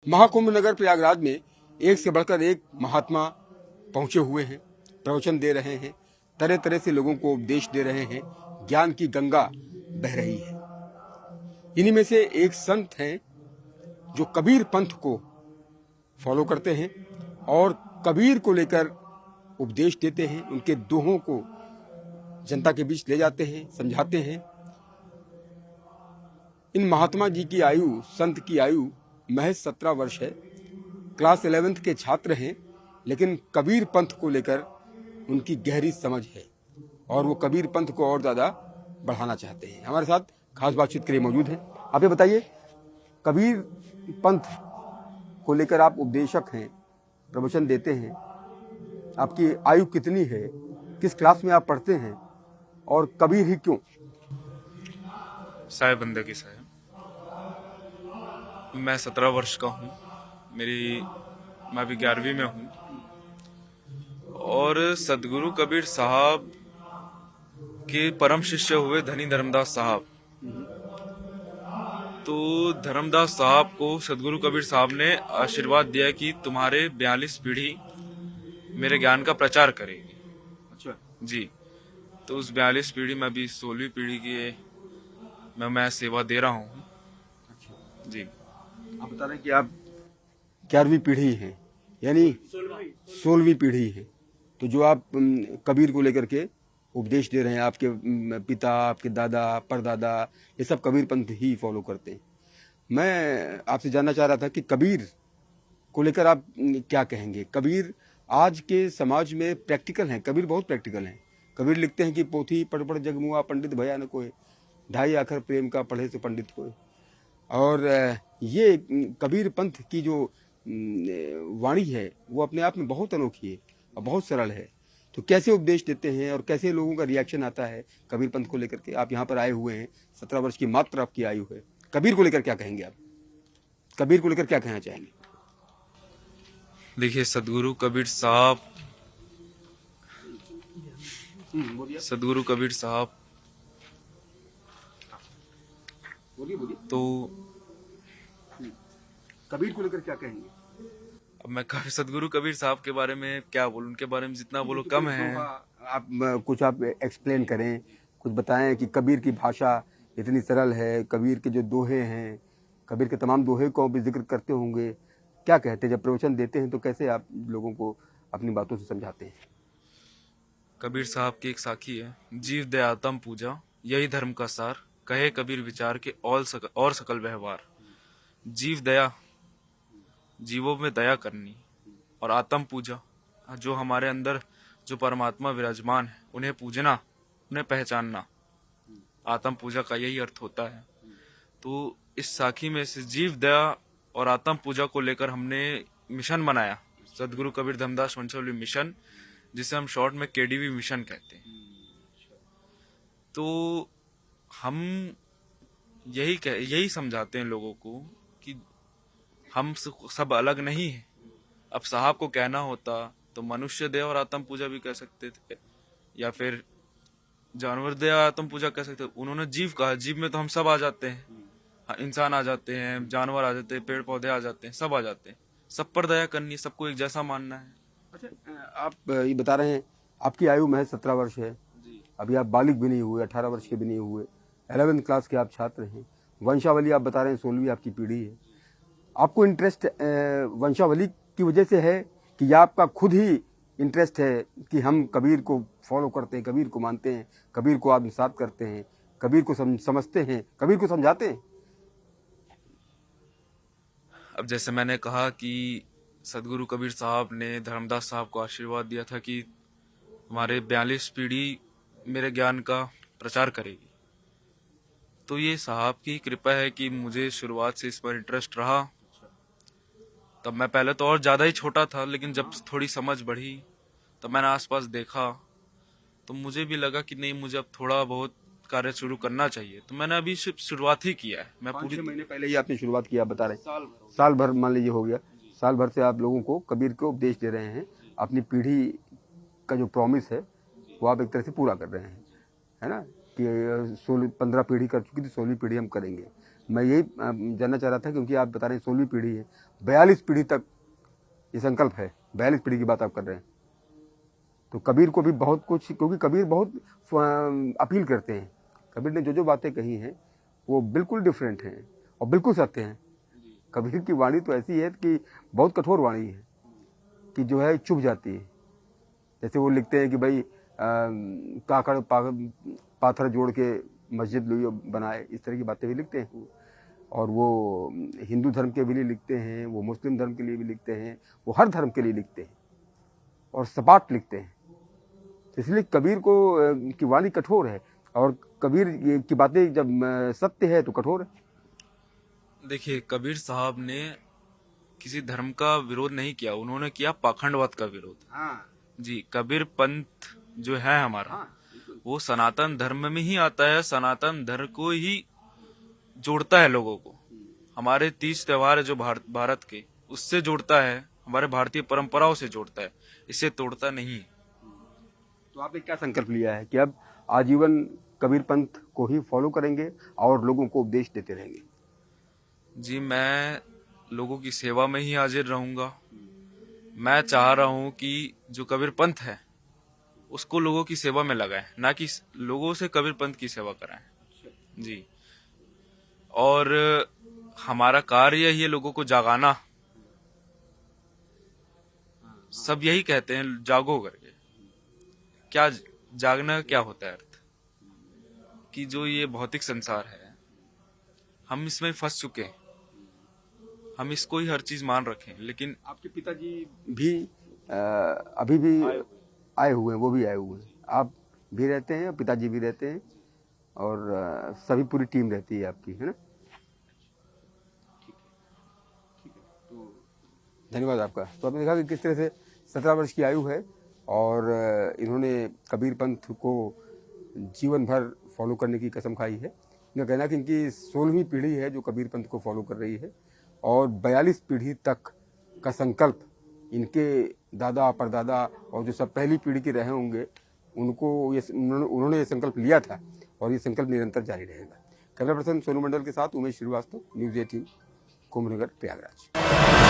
महाकुंभ नगर प्रयागराज में एक से बढ़कर एक महात्मा पहुंचे हुए हैं, प्रवचन दे रहे हैं, तरह तरह से लोगों को उपदेश दे रहे हैं, ज्ञान की गंगा बह रही है। इन्हीं में से एक संत हैं जो कबीर पंथ को फॉलो करते हैं और कबीर को लेकर उपदेश देते हैं, उनके दोहों को जनता के बीच ले जाते हैं, समझाते हैं। इन महात्मा जी की आयु, संत की आयु महज 17 वर्ष है। क्लास 11th के छात्र हैं, लेकिन कबीर पंथ को लेकर उनकी गहरी समझ है और वो कबीर पंथ को और ज़्यादा बढ़ाना चाहते हैं। हमारे साथ खास बातचीत के लिए मौजूद हैं। आप ये बताइए, कबीर पंथ को लेकर आप उपदेशक हैं, प्रवचन देते हैं, आपकी आयु कितनी है, किस क्लास में आप पढ़ते हैं और कबीर ही क्यों? साहेब बंदगी साहेब, मैं 17 वर्ष का हूँ। मैं अभी 11वीं में हूँ और सदगुरु कबीर साहब के परम शिष्य हुए धनी धर्मदास साहब। तो धर्मदास साहब को सदगुरु कबीर साहब ने आशीर्वाद दिया कि तुम्हारे 42 पीढ़ी मेरे ज्ञान का प्रचार करेगी। अच्छा जी, तो उस 42 पीढ़ी में अभी 16वीं पीढ़ी की मैं सेवा दे रहा हूँ। अच्छा जी, आप बता रहे हैं कि आप 11वीं पीढ़ी हैं, यानी 16वीं पीढ़ी है। तो जो आप कबीर को लेकर के उपदेश दे रहे हैं, आपके पिता, आपके दादा, परदादा, ये सब कबीर पंथ ही फॉलो करते हैं। मैं आपसे जानना चाह रहा था कि कबीर को लेकर आप क्या कहेंगे? कबीर आज के समाज में प्रैक्टिकल हैं, कबीर बहुत प्रैक्टिकल हैं। कबीर लिखते हैं कि पोथी पढ़ पढ़ जगमुआ पंडित भया न कोय, ढाई आखर प्रेम का पढ़े से पंडित कोय। और ये कबीर पंथ की जो वाणी है वो अपने आप में बहुत अनोखी है और बहुत सरल है। तो कैसे उपदेश देते हैं और कैसे लोगों का रिएक्शन आता है कबीर पंथ को लेकर के? आप यहाँ पर आए हुए हैं, 17 वर्ष की मात्र आपकी आयु है। कबीर को लेकर क्या कहेंगे आप? कबीर को लेकर क्या कहना चाहेंगे? देखिए, सदगुरु कबीर साहब तो कबीर को लेकर क्या कहेंगे? अब मैं सदगुरु कबीर साहब के बारे में क्या बोलूं, उनके बारे में जितना बोलो कम है। आप कुछ आप एक्सप्लेन करें, कुछ बताएं कि कबीर की भाषा इतनी सरल है, कबीर के जो दोहे हैं, कबीर के तमाम दोहे को भी जिक्र करते होंगे। क्या कहते हैं जब प्रवचन देते हैं, तो कैसे आप लोगों को अपनी बातों से समझाते हैं? कबीर साहब की एक साखी है, जीव दयातम पूजा यही धर्म का सार, कहे कबीर विचार के और सकल व्यवहार। जीव दया, जीवों में दया करनी, और आत्म पूजा, जो हमारे अंदर जो परमात्मा विराजमान है उन्हें पूजना, उन्हें पहचानना। आत्म पूजा का यही अर्थ होता है। तो इस साखी में से जीव दया और आत्म पूजा को लेकर हमने मिशन बनाया, सदगुरु कबीर धर्मदास वंशावली मिशन, जिसे हम शॉर्ट में केडीवी मिशन कहते हैं। तो हम यही समझाते हैं लोगों को कि हम सब अलग नहीं है। अब साहब को कहना होता तो मनुष्य देह और आत्म पूजा भी कह सकते थे, या फिर जानवर देह आत्म पूजा कह सकते थे। उन्होंने जीव कहा, जीव में तो हम सब आ जाते हैं। हाँ, इंसान आ जाते हैं, जानवर आ जाते हैं, पेड़ पौधे आ जाते हैं, सब आ जाते हैं। सब पर दया करनी है, सबको एक जैसा मानना है। अच्छा, आप ये बता रहे हैं आपकी आयु महज 17 वर्ष है, अभी आप बालिग भी नहीं हुए, 18 वर्ष के भी नहीं हुए, 11th क्लास के आप छात्र हैं। वंशावली आप बता रहे हैं 16वीं आपकी पीढ़ी है। आपको इंटरेस्ट वंशावली की वजह से है कि या आपका खुद ही इंटरेस्ट है कि हम कबीर को फॉलो करते हैं, कबीर को मानते हैं, कबीर को आत्मसात करते हैं, कबीर को समझते हैं, कबीर को समझाते हैं? अब जैसे मैंने कहा कि सदगुरु कबीर साहब ने धर्मदास साहब को आशीर्वाद दिया था कि हमारे 42 पीढ़ी मेरे ज्ञान का प्रचार करेगी। तो ये साहब की कृपा है कि मुझे शुरुआत से इस पर इंटरेस्ट रहा। तब मैं पहले तो और ज्यादा ही छोटा था, लेकिन जब थोड़ी समझ बढ़ी तब मैंने आसपास देखा तो मुझे भी लगा कि नहीं, मुझे अब थोड़ा बहुत कार्य शुरू करना चाहिए। तो मैंने अभी सिर्फ शुरुआत ही किया है। मैं 5-6 महीने पहले ही आपने शुरुआत किया, बता रहे हैं साल भर मान लीजिए हो गया। साल भर से आप लोगों को कबीर को उपदेश दे रहे हैं। अपनी पीढ़ी का जो प्रॉमिस है वो आप एक तरह से पूरा कर रहे हैं, है ना, कि 15 पीढ़ी कर चुकी थी, 16वीं पीढ़ी हम करेंगे। मैं यही जानना चाह रहा था, क्योंकि आप बता रहे हैं 16वीं पीढ़ी है, 42 पीढ़ी तक ये संकल्प है, 42 पीढ़ी की बात आप कर रहे हैं। तो कबीर को भी बहुत कुछ, क्योंकि कबीर बहुत अपील करते हैं, कबीर ने जो जो बातें कही हैं वो बिल्कुल डिफरेंट हैं और बिल्कुल सत्य हैं। कबीर की वाणी तो ऐसी है कि बहुत कठोर वाणी है कि जो है चुभ जाती है। जैसे वो लिखते हैं कि भाई काकड़ पाथर जोड़ के मस्जिद लोई बनाए, इस तरह की बातें भी लिखते हैं। और वो हिंदू धर्म के लिए लिखते हैं, वो मुस्लिम धर्म के लिए भी लिखते हैं, वो हर धर्म के लिए लिखते हैं और सपाट लिखते हैं। तो इसलिए कबीर को की वाणी कठोर है, और कबीर की बातें जब सत्य है तो कठोर है। देखिए, कबीर साहब ने किसी धर्म का विरोध नहीं किया, उन्होंने किया पाखंडवाद का विरोध। जी, कबीर पंथ जो है हमारा, वो सनातन धर्म में ही आता है, सनातन धर्म को ही जोड़ता है लोगों को। हमारे 30 त्योहार है जो भारत के, उससे जोड़ता है, हमारे भारतीय परंपराओं से जोड़ता है, इसे तोड़ता नहीं है। तो आपने क्या संकल्प लिया है कि अब आजीवन कबीर पंथ को ही फॉलो करेंगे और लोगों को उपदेश देते रहेंगे? जी, मैं लोगों की सेवा में ही हाजिर रहूंगा। मैं चाह रहा हूं कि जो कबीर पंथ है उसको लोगों की सेवा में लगाएं, ना कि लोगों से कबीर पंथ की सेवा कराएं। जी, और हमारा कार्य ही है लोगों को जागाना। सब यही कहते हैं, जागो करके। क्या जागना क्या होता है? अर्थ कि जो ये भौतिक संसार है, हम इसमें फंस चुके हैं, हम इसको ही हर चीज मान रखे हैं। लेकिन आपके पिताजी भी अभी भी आए हुए हैं, वो भी आए हुए हैं, आप भी रहते हैं, पिताजी भी रहते हैं, और सभी पूरी टीम रहती है आपकी, है ना? तो धन्यवाद आपका। तो आपने देखा कि किस तरह से 17 वर्ष की आयु है और इन्होंने कबीर पंथ को जीवन भर फॉलो करने की कसम खाई है। इनका कहना है कि इनकी 16वीं पीढ़ी है जो कबीर पंथ को फॉलो कर रही है, और 42 पीढ़ी तक का संकल्प इनके दादा परदादा और जो सब पहली पीढ़ी के रहे होंगे उनको उन्होंने ये संकल्प लिया था, और ये संकल्प निरंतर जारी रहेगा। कैमरा पर्सन सोनू मंडल के साथ उमेश श्रीवास्तव, न्यूज़ 18, कुंभनगर, प्रयागराज।